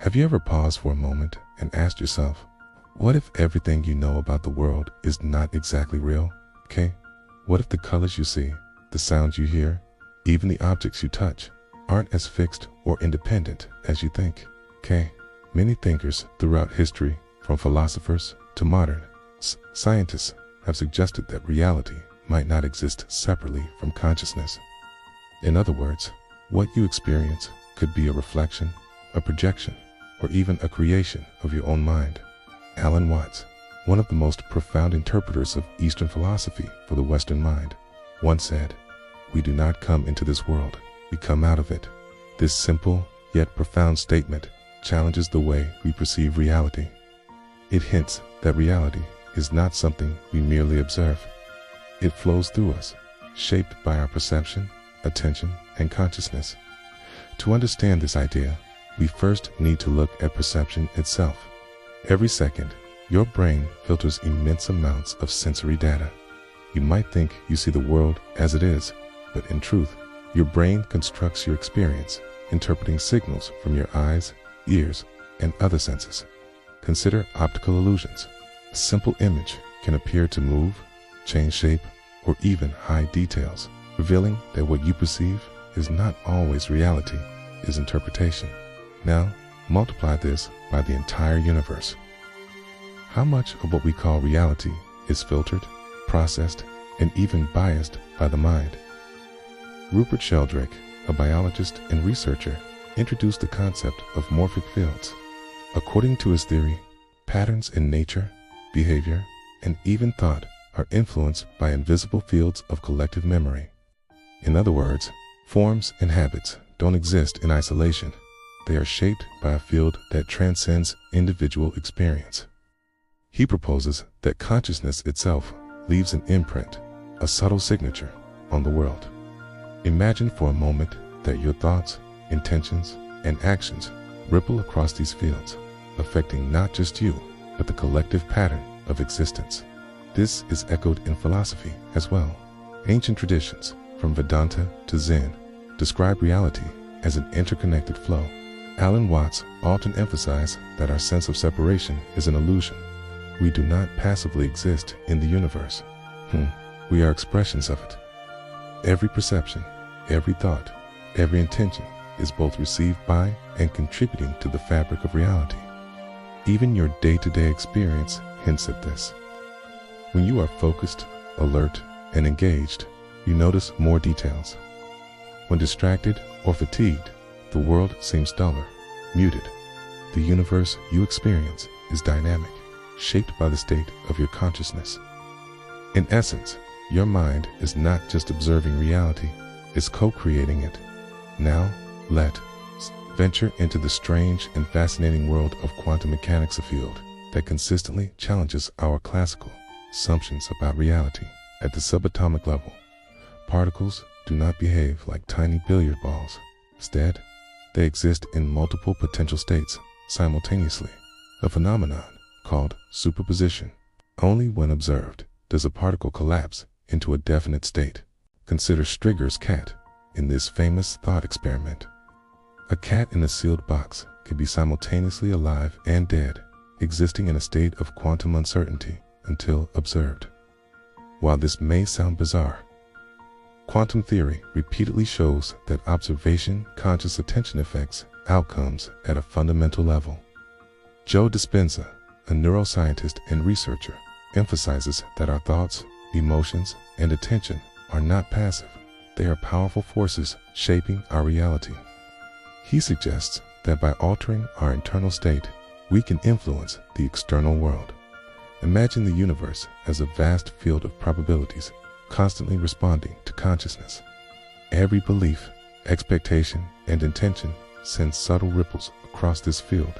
Have you ever paused for a moment and asked yourself, what if everything you know about the world is not exactly real? Okay? What if the colors you see, the sounds you hear, even the objects you touch, aren't as fixed or independent as you think? Okay? Many thinkers throughout history, from philosophers to modern scientists, have suggested that reality might not exist separately from consciousness. In other words, what you experience could be a reflection, a projection, or even a creation of your own mind. Alan Watts, one of the most profound interpreters of Eastern philosophy for the Western mind, once said, "We do not come into this world, we come out of it." This simple yet profound statement challenges the way we perceive reality. It hints that reality is not something we merely observe. It flows through us, shaped by our perception, attention, and consciousness. To understand this idea, we first need to look at perception itself. Every second, your brain filters immense amounts of sensory data. You might think you see the world as it is, but in truth, your brain constructs your experience, interpreting signals from your eyes, ears, and other senses. Consider optical illusions. A simple image can appear to move, change shape, or even hide details, revealing that what you perceive is not always reality, is interpretation. Now, multiply this by the entire universe. How much of what we call reality is filtered, processed, and even biased by the mind? Rupert Sheldrake, a biologist and researcher, introduced the concept of morphic fields. According to his theory, patterns in nature, behavior, and even thought are influenced by invisible fields of collective memory. In other words, forms and habits don't exist in isolation. They are shaped by a field that transcends individual experience. He proposes that consciousness itself leaves an imprint, a subtle signature, on the world. Imagine for a moment that your thoughts, intentions, and actions ripple across these fields, affecting not just you, but the collective pattern of existence. This is echoed in philosophy as well. Ancient traditions, from Vedanta to Zen, describe reality as an interconnected flow. Alan Watts often emphasized that our sense of separation is an illusion. We do not passively exist in the universe. We are expressions of it. Every perception, every thought, every intention is both received by and contributing to the fabric of reality. Even your day-to-day experience hints at this. When you are focused, alert, and engaged, you notice more details. When distracted or fatigued, the world seems duller, muted. The universe you experience is dynamic, shaped by the state of your consciousness. In essence, your mind is not just observing reality, it's co-creating it. Now, let's venture into the strange and fascinating world of quantum mechanics, a field that consistently challenges our classical assumptions about reality. At the subatomic level, particles do not behave like tiny billiard balls. Instead, they exist in multiple potential states simultaneously, a phenomenon called superposition. Only when observed does a particle collapse into a definite state. Consider Strigger's cat in this famous thought experiment. A cat in a sealed box could be simultaneously alive and dead, existing in a state of quantum uncertainty until observed. While this may sound bizarre, quantum theory repeatedly shows that observation conscious attention affects outcomes at a fundamental level. Joe Dispenza, a neuroscientist and researcher, emphasizes that our thoughts, emotions, and attention are not passive. They are powerful forces shaping our reality. He suggests that by altering our internal state, we can influence the external world. Imagine the universe as a vast field of probabilities constantly responding to consciousness. Every belief, expectation, and intention sends subtle ripples across this field,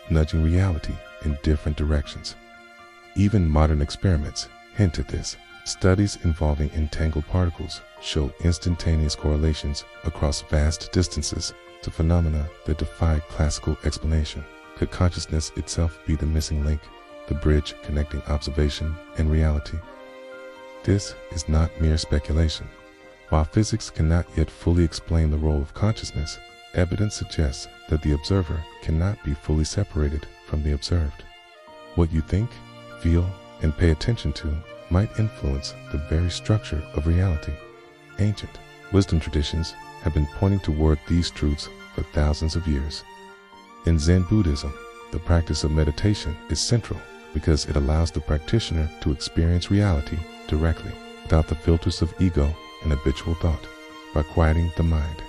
nudging reality in different directions. Even modern experiments hint at this. Studies involving entangled particles show instantaneous correlations across vast distances to phenomena that defy classical explanation. Could consciousness itself be the missing link, the bridge connecting observation and reality? This is not mere speculation. While physics cannot yet fully explain the role of consciousness, Evidence suggests that the observer cannot be fully separated from the observed. What you think, feel, and pay attention to might influence the very structure of reality. Ancient wisdom traditions have been pointing toward these truths for thousands of years. In Zen Buddhism, the practice of meditation is central because it allows the practitioner to experience reality directly, without the filters of ego and habitual thought. By quieting the mind,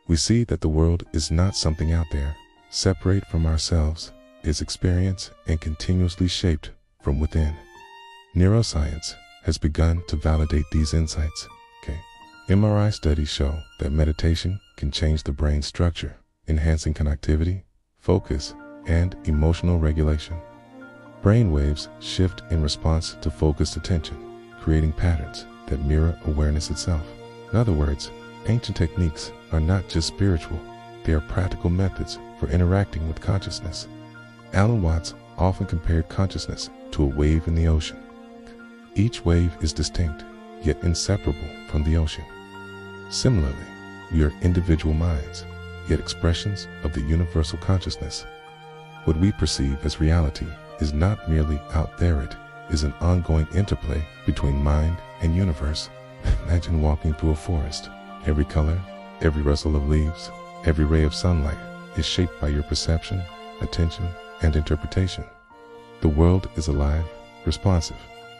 we see that the world is not something out there, separate from ourselves, is experienced and continuously shaped from within. Neuroscience has begun to validate these insights. MRI studies show that meditation can change the brain's structure, enhancing connectivity, focus, and emotional regulation. Brain waves shift in response to focused attention, creating patterns that mirror awareness itself. In other words, ancient techniques are not just spiritual, they are practical methods for interacting with consciousness. Alan Watts often compared consciousness to a wave in the ocean. Each wave is distinct, yet inseparable from the ocean. Similarly, we are individual minds, yet expressions of the universal consciousness. What we perceive as reality is not merely out there, it is an ongoing interplay between mind and universe. Imagine walking through a forest. Every color, every rustle of leaves, every ray of sunlight is shaped by your perception, attention, and interpretation. The world is alive, responsive,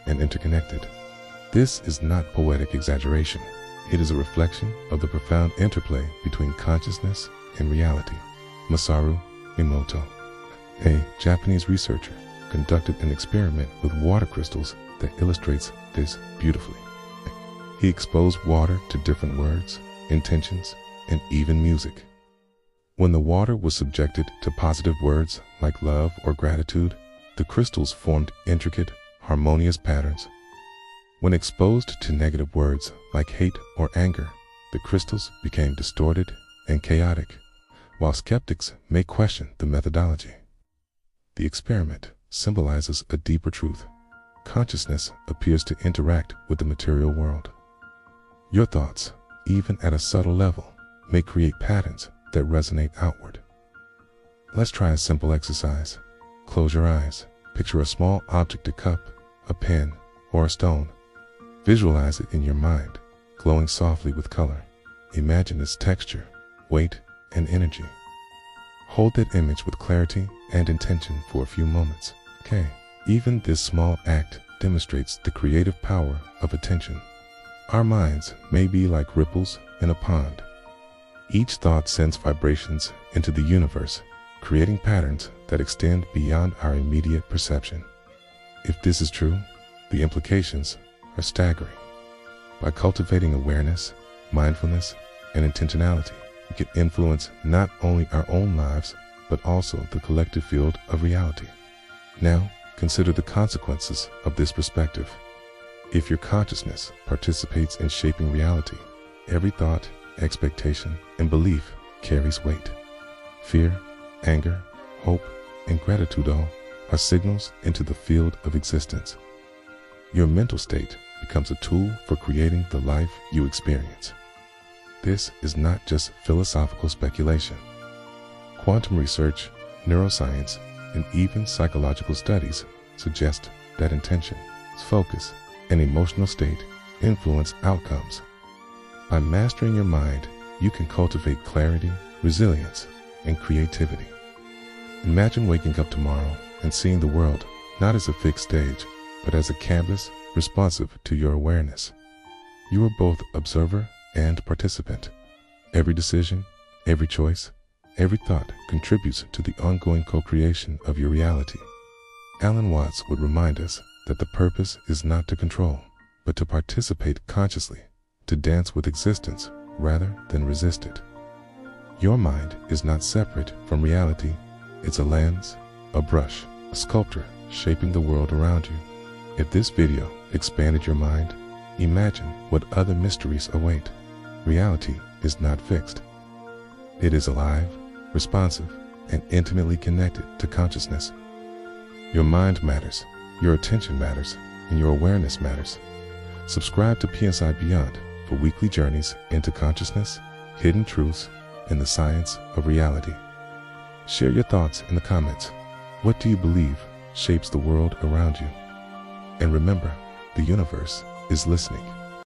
and interconnected. This is not poetic exaggeration. It is a reflection of the profound interplay between consciousness and reality. Masaru Emoto, a Japanese researcher, conducted an experiment with water crystals that illustrates this beautifully. He exposed water to different words, intentions, and even music. When the water was subjected to positive words like love or gratitude, the crystals formed intricate, harmonious patterns. When exposed to negative words like hate or anger, the crystals became distorted and chaotic, while skeptics may question the methodology. The experiment symbolizes a deeper truth. Consciousness appears to interact with the material world. Your thoughts, even at a subtle level, may create patterns that resonate outward. Let's try a simple exercise. Close your eyes. Picture a small object, a cup, a pen, or a stone. Visualize it in your mind, glowing softly with color. Imagine its texture, weight, and energy. Hold that image with clarity and intention for a few moments. Even this small act demonstrates the creative power of attention. Our minds may be like ripples in a pond. Each thought sends vibrations into the universe, creating patterns that extend beyond our immediate perception. If this is true, the implications are staggering. By cultivating awareness, mindfulness, and intentionality, we can influence not only our own lives, but also the collective field of reality. Now, consider the consequences of this perspective. If your consciousness participates in shaping reality, every thought, expectation, and belief carries weight. Fear, anger, hope, and gratitude all are signals into the field of existence. Your mental state becomes a tool for creating the life you experience. This is not just philosophical speculation. Quantum research, neuroscience, and even psychological studies suggest that intention, focus, and emotional state influence outcomes. By mastering your mind, you can cultivate clarity, resilience, and creativity. Imagine waking up tomorrow and seeing the world not as a fixed stage, but as a canvas responsive to your awareness. You are both observer and participant. Every decision, every choice, every thought contributes to the ongoing co-creation of your reality. Alan Watts would remind us that the purpose is not to control, but to participate consciously, to dance with existence rather than resist it. Your mind is not separate from reality. It's a lens, a brush, a sculptor shaping the world around you. If this video expanded your mind, imagine what other mysteries await. Reality is not fixed. It is alive, responsive, and intimately connected to consciousness. Your mind matters, your attention matters, and your awareness matters. Subscribe to PsyBeyond for weekly journeys into consciousness, hidden truths, in the science of reality. Share your thoughts in the comments. What do you believe shapes the world around you? And remember, the universe is listening.